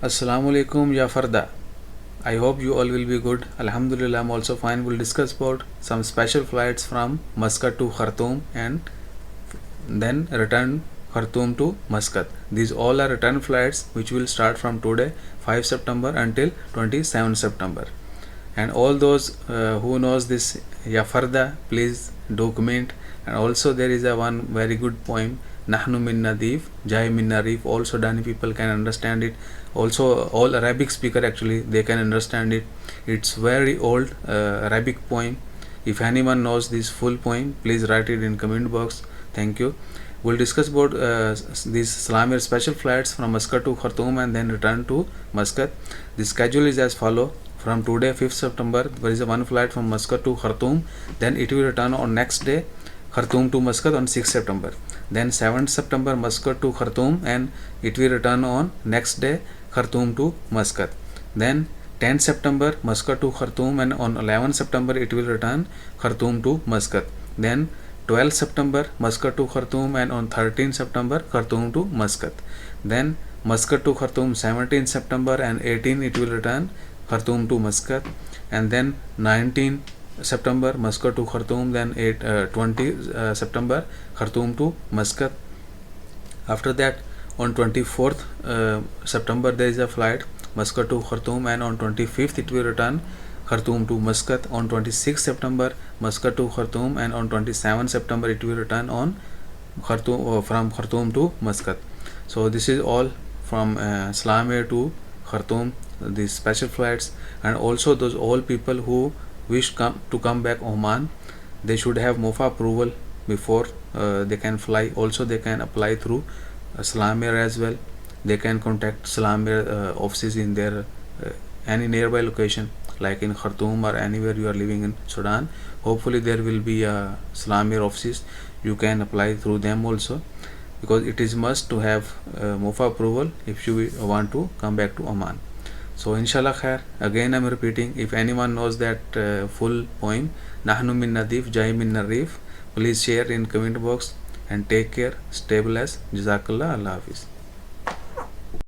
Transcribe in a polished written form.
Assalamu alaikum ya Farda. I hope you all will be good. Alhamdulillah, I'm also fine. We'll discuss about some special flights from Muscat to Khartoum and then return Khartoum to Muscat. These all are return flights which will start from today 5 September until 27 September. And all those who knows this Ya Farda, please document. And also there is a one very good poem, Nahnu min Nadif, Jai min Narif. Also Dani people can understand it. Also all Arabic speaker actually they can understand it. It's very old Arabic poem. If anyone knows this full poem, please write it in comment box. Thank you. We'll discuss about these Salam Air special flights from Muscat to Khartoum and then return to Muscat. The schedule is as follow. From today 5th September there is a one flight from Muscat to Khartoum, then it will return on next day Khartoum to Muscat on 6th September. Then 7th September Muscat to Khartoum and it will return on next day Khartoum to Muscat. Then 10th September Muscat to Khartoum and on 11th September it will return Khartoum to Muscat. Then 12th September Muscat to Khartoum and on 13th September Khartoum to Muscat. Then Muscat to Khartoum 17th September and 18th it will return Khartoum to Muscat, and then 19 September Muscat to Khartoum, then 20 September Khartoum to Muscat. After that on 24th September there is a flight Muscat to Khartoum and on 25th it will return Khartoum to Muscat. On 26th September Muscat to Khartoum and on 27th September it will return on Khartoum from Khartoum to Muscat. So this is all from Salam Air to Khartoum, these special flights. And also those all people who wish to come back Oman, they should have MOFA approval before they can fly. Also they can apply through Salam Air as well. They can contact Salam Air offices in their any nearby location like in Khartoum or anywhere you are living in Sudan. Hopefully there will be Salam Air offices. You can apply through them also, because it is must to have MOFA approval if you want to come back to Oman. So inshallah khair, again I'm repeating, if anyone knows that full poem Nahnu min Nadif, Jai min Narif, please share in comment box and take care. Stay blessed. Jazakallah. Allah Hafiz.